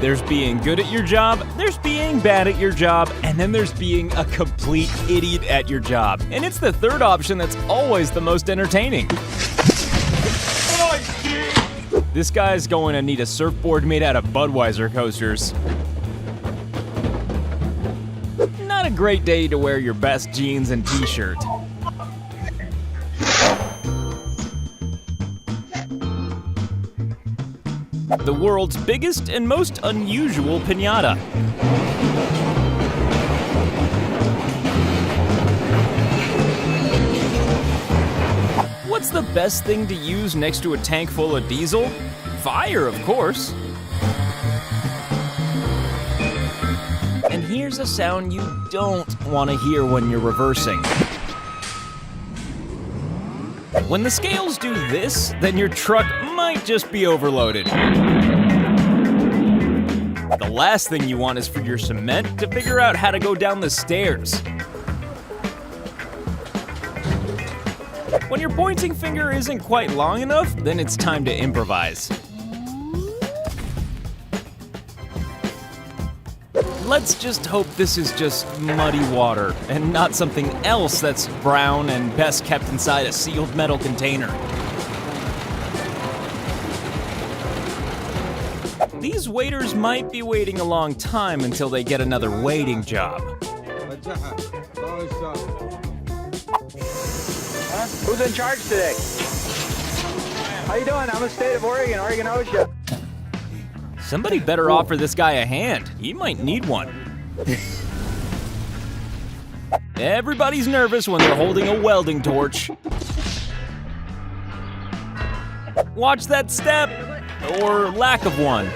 There's being good at your job, there's being bad at your job, and then there's being a complete idiot at your job. And it's the third option that's always the most entertaining. This guy's going to need a surfboard made out of Budweiser coasters. Not a great day to wear your best jeans and t-shirt. The world's biggest and most unusual piñata. What's the best thing to use next to a tank full of diesel? Fire, of course. And here's a sound you don't want to hear when you're reversing. When the scales do this, then your truck might just be overloaded. The last thing you want is for your cement to figure out how to go down the stairs. When your pointing finger isn't quite long enough, then it's time to improvise. Let's just hope this is just muddy water and not something else that's brown and best kept inside a sealed metal container. These waiters might be waiting a long time until they get another waiting job. Who's in charge today? How you doing? I'm in the state of Oregon, OSHA. Somebody better offer this guy a hand. He might need one. Everybody's nervous when they're holding a welding torch. Watch that step, or lack of one.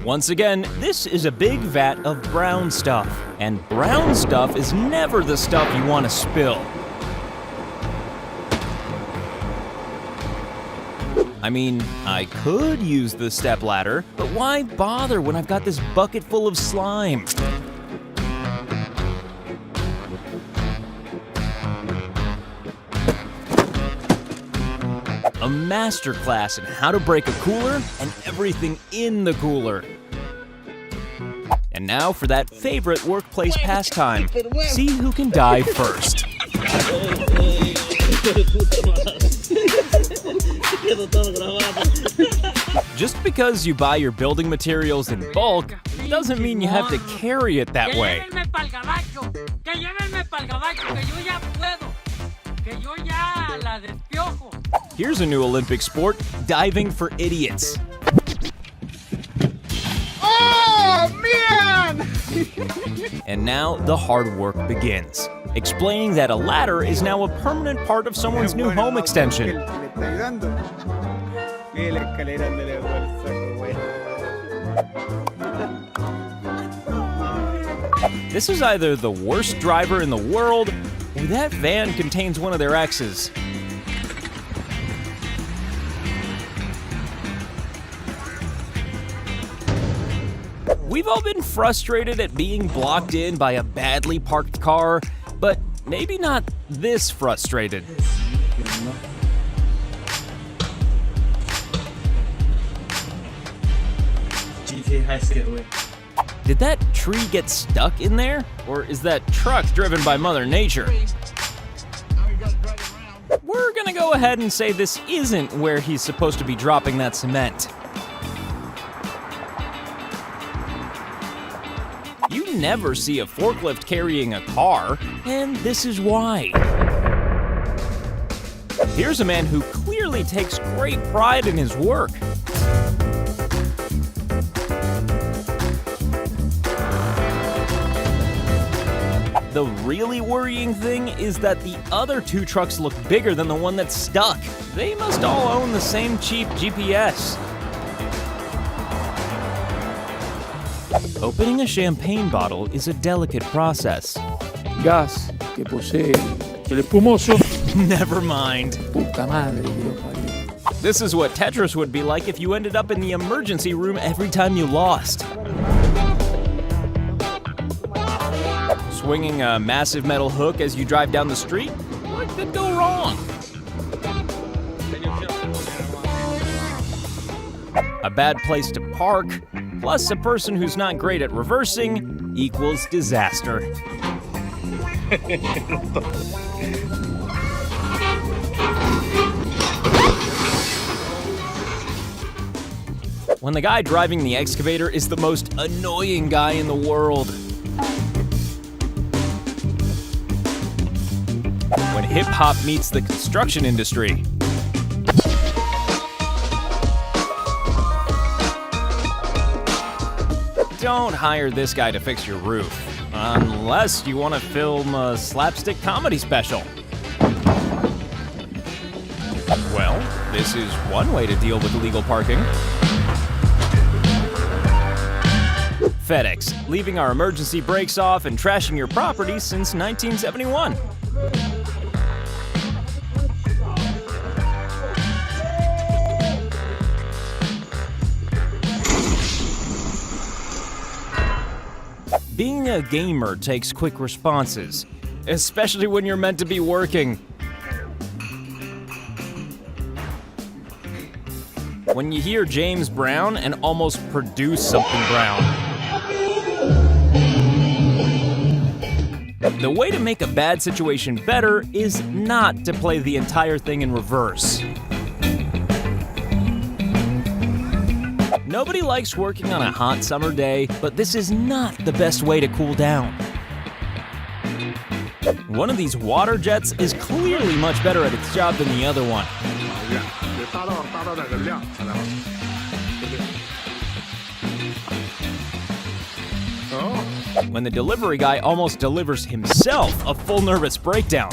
Once again, this is a big vat of brown stuff, and brown stuff is never the stuff you want to spill. I mean, I could use the stepladder, but why bother when I've got this bucket full of slime? A masterclass in how to break a cooler and everything in the cooler. And now for that favorite workplace pastime. See who can die first. Just because you buy your building materials in bulk doesn't mean you have to carry it that way. Here's a new Olympic sport, diving for idiots. Oh, man! And now the hard work begins, explaining that a ladder is now a permanent part of someone's new home extension. This is either the worst driver in the world, or that van contains one of their exes. We've all been frustrated at being blocked in by a badly parked car, but maybe not this frustrated. Did that tree get stuck in there? Or is that truck driven by Mother Nature? We're gonna go ahead and say this isn't where he's supposed to be dropping that cement. You never see a forklift carrying a car, and this is why. Here's a man who clearly takes great pride in his work. The really worrying thing is that the other two trucks look bigger than the one that's stuck. They must all own the same cheap GPS. Opening a champagne bottle is a delicate process. Gas que posee el espumoso. Never mind. Puta madre que lo parió. This is what Tetris would be like if you ended up in the emergency room every time you lost. Swinging a massive metal hook as you drive down the street? What could go wrong? A bad place to park, plus a person who's not great at reversing, equals disaster. When the guy driving the excavator is the most annoying guy in the world. When hip-hop meets the construction industry. Don't hire this guy to fix your roof, unless you want to film a slapstick comedy special. Well, this is one way to deal with illegal parking. FedEx, leaving our emergency brakes off and trashing your property since 1971. Being a gamer takes quick responses, especially when you're meant to be working. When you hear James Brown and almost produce something brown. The way to make a bad situation better is not to play the entire thing in reverse. Nobody likes working on a hot summer day, but this is not the best way to cool down. One of these water jets is clearly much better at its job than the other one. When the delivery guy almost delivers himself a full nervous breakdown.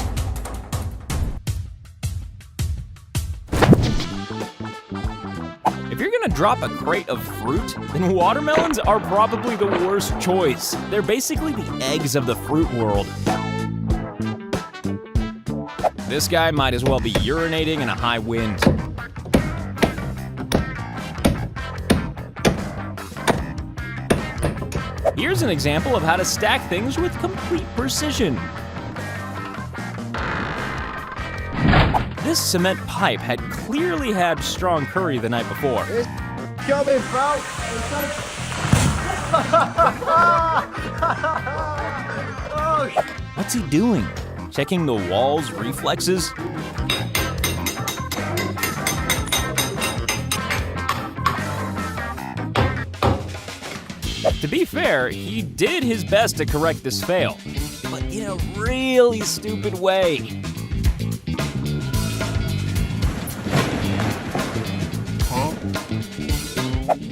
If you're gonna drop a crate of fruit, then watermelons are probably the worst choice. They're basically the eggs of the fruit world. This guy might as well be urinating in a high wind. Here's an example of how to stack things with complete precision. This cement pipe had clearly had strong curry the night before. What's he doing? Checking the wall's reflexes? To be fair, he did his best to correct this fail, but in a really stupid way.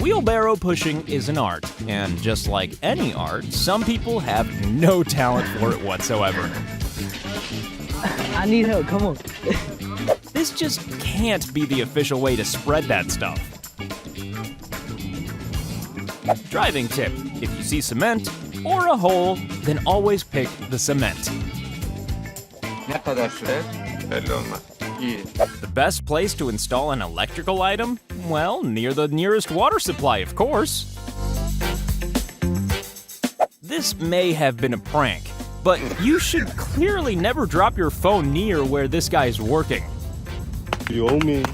Wheelbarrow pushing is an art, and just like any art, some people have no talent for it whatsoever. I need help, come on. This just can't be the official way to spread that stuff. Driving tip: if you see cement or a hole, then always pick the cement. The best place to install an electrical item? Well, near the nearest water supply, of course. This may have been a prank, but you should clearly never drop your phone near where this guy is working. You owe me.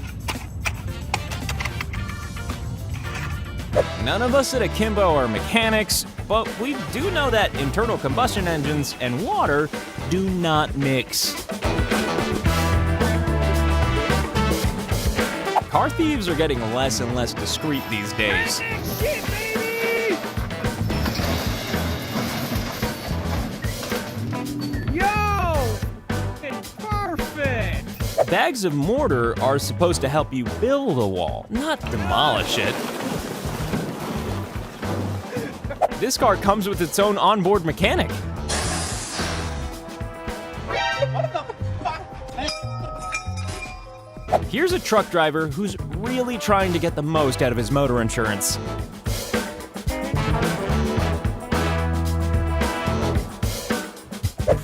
None of us at Akimbo are mechanics, but we do know that internal combustion engines and water do not mix. Car thieves are getting less and less discreet these days. Yo! It's perfect! Bags of mortar are supposed to help you build a wall, not demolish it. This car comes with its own onboard mechanic. Here's a truck driver who's really trying to get the most out of his motor insurance.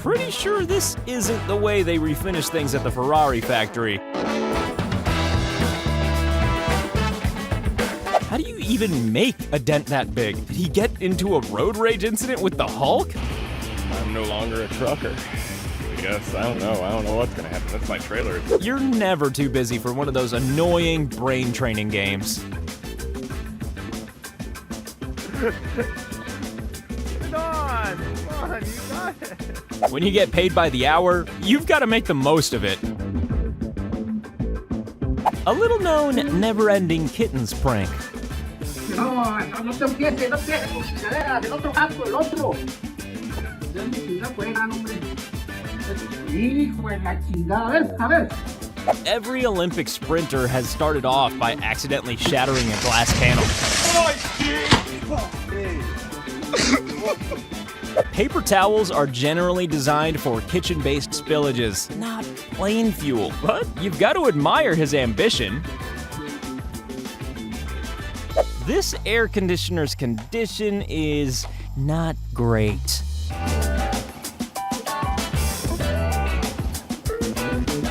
Pretty sure this isn't the way they refinish things at the Ferrari factory. How do you even make a dent that big? Did he get into a road rage incident with the Hulk? I'm no longer a trucker. I guess, I don't know what's gonna happen. That's my trailer. You're never too busy for one of those annoying brain training games. Come on, you got it. When you get paid by the hour, you've got to make the most of it. A little known never-ending kittens prank. No te empieces, no empieces con chingadera, del otro gato, el otro. Ya mi chingada fuera, hombre. Hijo de la chingada, a ver. Every Olympic sprinter has started off by accidentally shattering a glass panel. Paper towels are generally designed for kitchen-based spillages, not plain fuel. But you've got to admire his ambition. This air conditioner's condition is not great.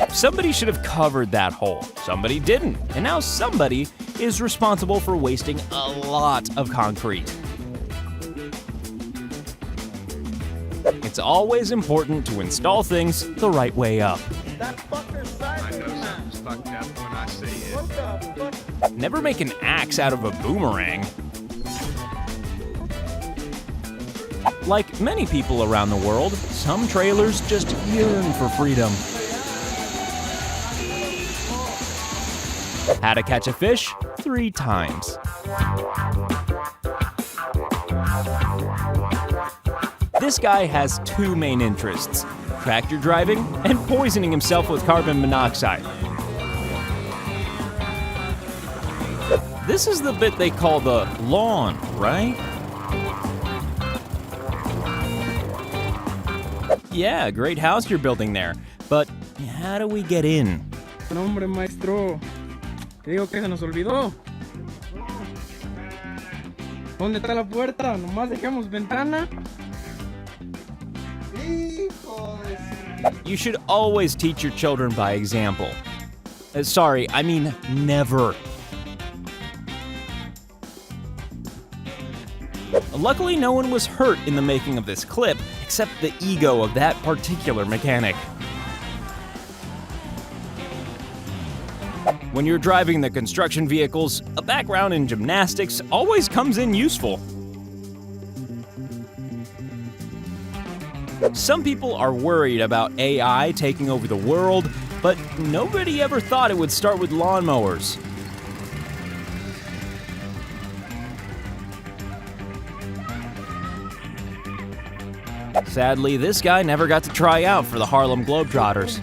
Somebody should have covered that hole. Somebody didn't. And now somebody is responsible for wasting a lot of concrete. It's always important to install things the right way up. Never make an axe out of a boomerang. Like many people around the world, some trailers just yearn for freedom. How to catch a fish 3 times. This guy has 2 main interests: tractor driving and poisoning himself with carbon monoxide. This is the bit they call the lawn, right? Yeah, great house you're building there. But how do we get in? No, hombre, maestro. Te digo que se nos olvidó. ¿Dónde está la puerta? Nomás dejamos ventana. You should always teach your children by example. Sorry, I mean never. Luckily, no one was hurt in the making of this clip, except the ego of that particular mechanic. When you're driving the construction vehicles, a background in gymnastics always comes in useful. Some people are worried about AI taking over the world, but nobody ever thought it would start with lawnmowers. Sadly, this guy never got to try out for the Harlem Globetrotters.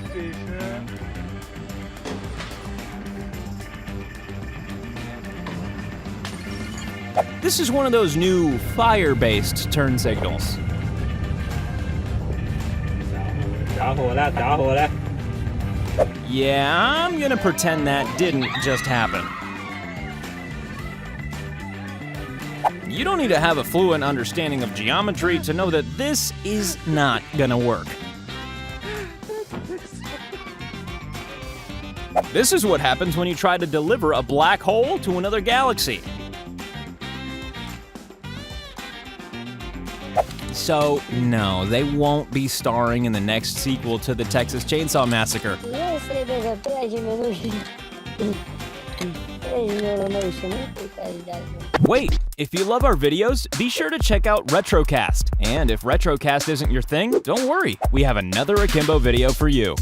This is one of those new fire-based turn signals. Yeah, I'm gonna pretend that didn't just happen. You don't need to have a fluent understanding of geometry to know that this is not gonna work. This is what happens when you try to deliver a black hole to another galaxy. So, no, they won't be starring in the next sequel to the Texas Chainsaw Massacre. Wait, if you love our videos, be sure to check out Retrocast. And if Retrocast isn't your thing, don't worry, we have another Akimbo video for you.